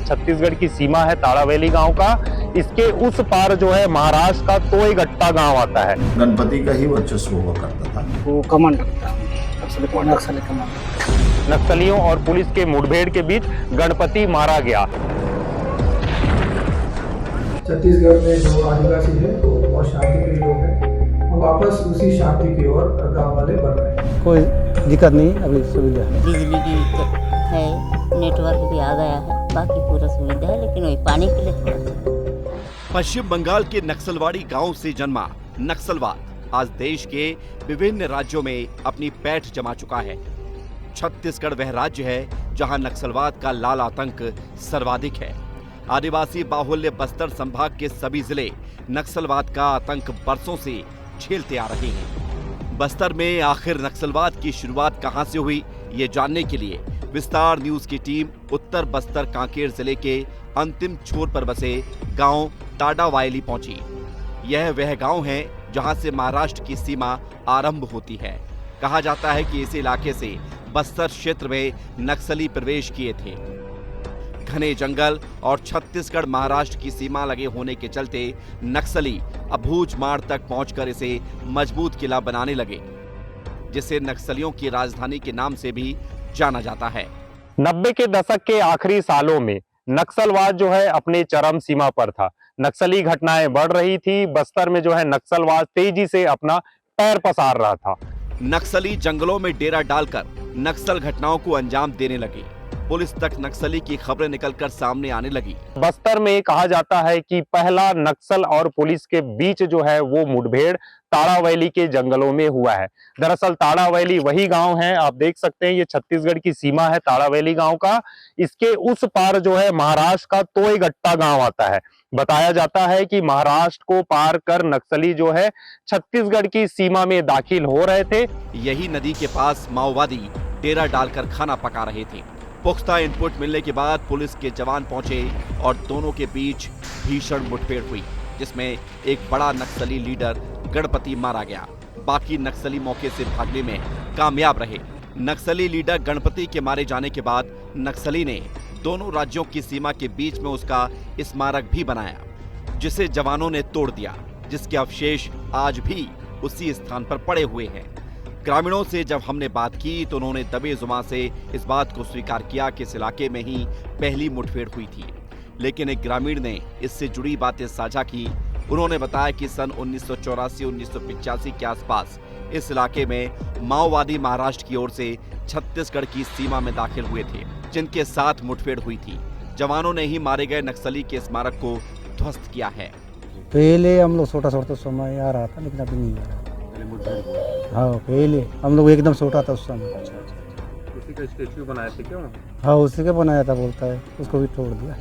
छत्तीसगढ़ की सीमा है ताड़ावैली गांव का, इसके उस पार जो है महाराष्ट्र का तोयगट्टा गांव आता है। गणपति का ही वर्चस्व हुआ करता था। वो कमांड रखता है, नक्सली कमांड। नक्सलियों और पुलिस के मुठभेड़ के बीच गणपति मारा गया। छत्तीसगढ़ में जो आदिवासी है वो बहुत शांतिप्रिय लोग हैं। हम वापस उसी शांति की ओर गांव वाले बढ़ रहे हैं। कोई दिक्कत नहीं, अभी सुविधा है। बिजली भी है, नेटवर्क भी आ गया है, बाकी पूरा सुविधा है, लेकिन वही पानी के लिए थोड़ा सा। पश्चिम बंगाल के नक्सलवाड़ी गांव से जन्मा नक्सलवाद आज देश के विभिन्न राज्यों में अपनी पैठ जमा चुका है। छत्तीसगढ़ वह राज्य है जहां नक्सलवाद का लाल आतंक सर्वाधिक है। आदिवासी बाहुल्य बस्तर संभाग के सभी जिले नक्सलवाद का आतंक बरसों से झेलते आ रहे हैं। बस्तर में आखिर नक्सलवाद की शुरुआत कहां से हुई, ये जानने के लिए विस्तार न्यूज की टीम उत्तर बस्तर कांकेर जिले के अंतिम छोर पर बसे गांव ताड़ावायली पहुंची। यह वह गांव है जहां से महाराष्ट्र की सीमा आरंभ होती है। कहा जाता है कि इस इलाके से बस्तर क्षेत्र में नक्सली प्रवेश किए थे। घने जंगल और छत्तीसगढ़ महाराष्ट्र की सीमा लगे होने के चलते नक्सली अबूझमाड़ तक पहुंचकर इसे मजबूत किला बनाने लगे, जिसे नक्सलियों की राजधानी के नाम से भी जाना जाता है। 90 के दशक के आखिरी सालों में नक्सलवाद जो है अपने चरम सीमा पर था। नक्सली घटनाएं बढ़ रही थी। बस्तर में जो है नक्सलवाद तेजी से अपना पैर पसार रहा था। नक्सली जंगलों में डेरा डालकर नक्सल घटनाओं को अंजाम देने लगे। पुलिस तक नक्सली की खबरें निकलकर सामने आने लगी। बस्तर में कहा जाता है कि पहला नक्सल और पुलिस के बीच जो है वो मुठभेड़ ताड़ावैली के जंगलों में हुआ है। दरअसल ताड़ावैली वही गांव है, आप देख सकते हैं ये छत्तीसगढ़ की सीमा है ताड़ावैली गांव का। इसके उस पार जो है महाराष्ट्र का तोयगट्टा गांव आता है। बताया जाता है कि महाराष्ट्र को पार कर नक्सली जो है छत्तीसगढ़ की सीमा में दाखिल हो रहे थे। यही नदी के पास माओवादी डेरा डालकर खाना पका रहे थे। पुख्ता इनपुट मिलने के बाद पुलिस के जवान पहुंचे और दोनों के बीच भीषण मुठभेड़ हुई, जिसमें एक बड़ा नक्सली लीडर गणपति मारा गया। बाकी नक्सली मौके से भागने में कामयाब रहे। नक्सली लीडर गणपति के मारे जाने के बाद नक्सली ने दोनों राज्यों की सीमा के बीच में उसका स्मारक भी बनाया, जिसे जवानों ने तोड़ दिया, जिसके अवशेष आज भी उसी स्थान पर पड़े हुए हैं। ग्रामीणों से जब हमने बात की तो उन्होंने दबे जुबान से इस बात को स्वीकार किया कि इस इलाके में ही पहली मुठभेड़ हुई थी, लेकिन एक ग्रामीण ने इससे जुड़ी बातें साझा की। उन्होंने बताया कि सन 1984-1985 के आसपास इस इलाके में माओवादी महाराष्ट्र की ओर से छत्तीसगढ़ की सीमा में दाखिल हुए थे, जिनके साथ मुठभेड़ हुई थी। जवानों ने ही मारे गए नक्सली के स्मारक को ध्वस्त किया है। पहले हम लोग छोटा छोटा समय आ रहा था, लेकिन अभी नहीं आ रहा। हाँ, पहले हम लोग एकदम छोटा था उस समय। उसी का स्टेचू बनाए थे क्या? हाँ, उसी का बनाया था, बोलता है उसको भी तोड़ दिया।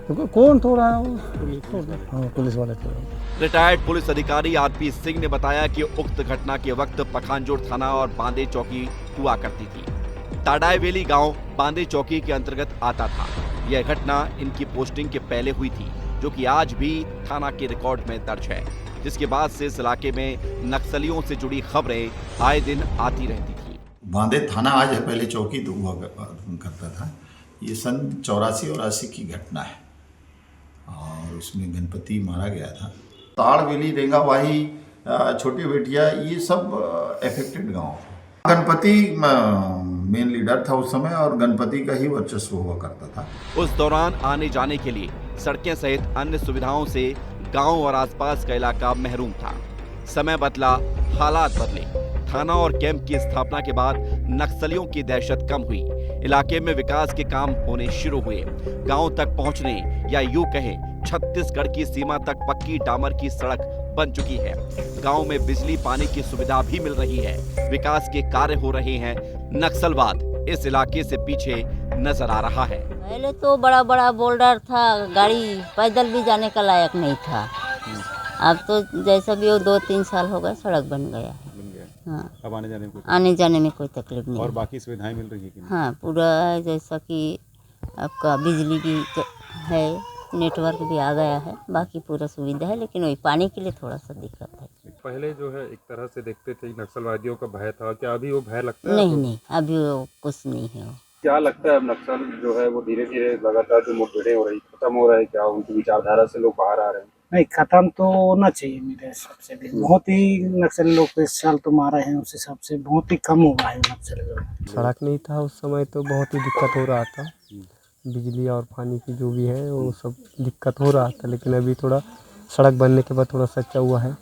तो कौन तोड़ा? हाँ, पुलिस वाले तोड़ा। रिटायर्ड पुलिस अधिकारी आरपी सिंह ने बताया कि उक्त घटना के वक्त पखानजोड़ थाना और बांदे चौकी हुआ करती थी। ताड़ावैली गांव बांदे चौकी के अंतर्गत आता था। यह घटना इनकी पोस्टिंग के पहले हुई थी, जो कि आज भी थाना के रिकॉर्ड में दर्ज है, जिसके बाद से इस इलाके में नक्सलियों से जुड़ी खबरें आए दिन आती रहती थी। बांदे थाना आज है, पहले चौकी तो हुआ करता था। ये सन 84-84 की घटना है और उसमें गणपति मारा गया था। ताड़ावैली, रेंगावाही, छोटी बेटिया, ये सब एफेक्टेड गांव। गणपति मेन लीडर था उस समय और गणपति का ही वर्चस्व हुआ करता था। उस दौरान आने जाने के लिए सड़कें सहित अन्य सुविधाओं से गांव और आसपास का इलाका महरूम था। समय बदला, हालात बदले। थाना और कैंप की स्थापना के बाद नक्सलियों की दहशत कम हुई। इलाके में विकास के काम होने शुरू हुए। गांव तक पहुंचने या यूं कहें छत्तीसगढ़ की सीमा तक पक्की डामर की सड़क बन चुकी है। गांव में बिजली पानी की सुविधा भी मिल रही है। विकास के कार्य हो रहे हैं। नक्सलवाद इस इलाके से पीछे नजर आ रहा है। पहले तो बड़ा बड़ा बोल्डर था, गाड़ी पैदल भी जाने का लायक नहीं था। अब तो जैसा भी हो 2-3 साल हो गए, सड़क बन गया है। हाँ, अब आने जाने में कोई तकलीफ नहीं। और बाकी सुविधाएं मिल रही है कि नहीं? हाँ, पूरा जैसा कि आपका बिजली भी है, नेटवर्क भी आ गया है, बाकी पूरा सुविधा है, लेकिन वही पानी के लिए थोड़ा सा दिक्कत है। पहले जो है एक तरह से देखते थे नक्सलवादियों का भय था, क्या अभी वो भय लगता है? नहीं, अभी वो कुछ नहीं है। क्या लगता है अब नक्सल जो है वो धीरे धीरे लगातार जो मुठभेड़ें हो रही खत्म हो रहा है क्या उनकी विचारधारा से लोग बाहर आ रहे हैं? नहीं, खत्म तो होना चाहिए मेरे हिसाब से भी। बहुत ही नक्सली लोग तो इस साल तो मारे हैं, उस हिसाब से बहुत ही कम हुआ है नक्सली लोग। सड़क नहीं था उस समय तो बहुत ही दिक्कत हो रहा था, बिजली और पानी की जो भी है वो सब दिक्कत हो रहा था, लेकिन अभी थोड़ा सड़क बनने के बाद थोड़ा सच्चा हुआ है।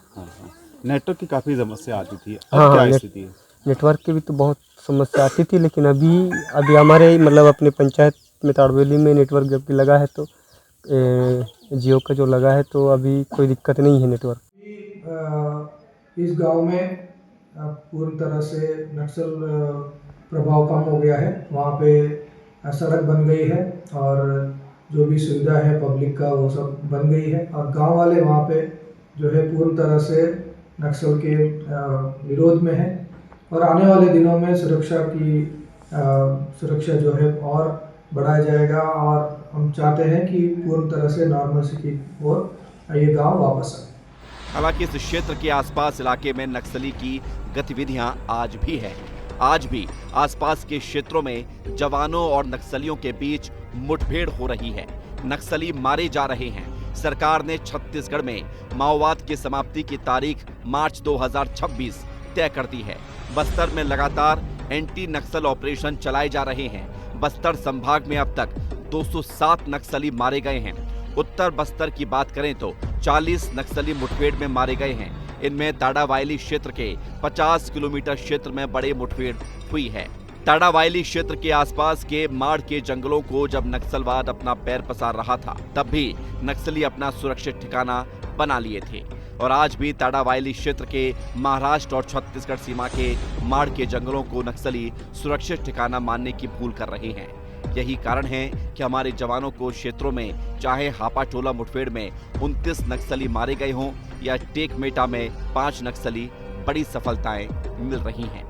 नेटवर्क की काफी समस्या आती थी, हाँ, क्या स्थिति है? नेटवर्क की भी तो बहुत समस्या आती थी, लेकिन अभी हमारे मतलब अपने पंचायत में ताड़वेली में नेटवर्क जबकि लगा है तो जियो का जो लगा है तो अभी कोई दिक्कत नहीं है नेटवर्क। इस गांव में पूरी तरह से नक्सल प्रभाव कम हो गया है। वहाँ पे सड़क बन गई है और जो भी सुविधा है पब्लिक का वो सब बन गई है और गांव वाले वहाँ पे जो है पूरी तरह से नक्सल के विरोध में है और आने वाले दिनों में सुरक्षा जो है और बढ़ाया जाएगा और हम चाहते हैं कि पूर्ण तरह से नॉर्मलसी की ओर ये गांव वापस आए। हालांकि इस क्षेत्र के आसपास इलाके में नक्सली की गतिविधियां आज भी है। आज भी आसपास के क्षेत्रों में जवानों और नक्सलियों के बीच मुठभेड़ हो रही है, नक्सली मारे जा रहे हैं। सरकार ने छत्तीसगढ़ में माओवाद की समाप्ति की तारीख मार्च 2026 तय कर दी है। बस्तर में लगातार एंटी नक्सल ऑपरेशन चलाए जा रहे हैं। बस्तर संभाग में अब तक 207 नक्सली मारे गए हैं। उत्तर बस्तर की बात करें तो 40 नक्सली मुठभेड़ में मारे गए हैं। इनमें ताड़ावायली क्षेत्र के 50 किलोमीटर क्षेत्र में बड़े मुठभेड़ हुई है। ताड़ावायली क्षेत्र के आसपास के माड़ के जंगलों को जब नक्सलवाद अपना पैर पसार रहा था, तब भी नक्सली अपना सुरक्षित ठिकाना बना लिए थे और आज भी ताड़ावायली क्षेत्र के महाराष्ट्र और छत्तीसगढ़ सीमा के माड़ के जंगलों को नक्सली सुरक्षित ठिकाना मानने की भूल कर रहे हैं। यही कारण है कि हमारे जवानों को क्षेत्रों में चाहे हापाटोला मुठभेड़ में 29 नक्सली मारे गए हों या टेकमेटा में 5 नक्सली बड़ी सफलताएं मिल रही हैं।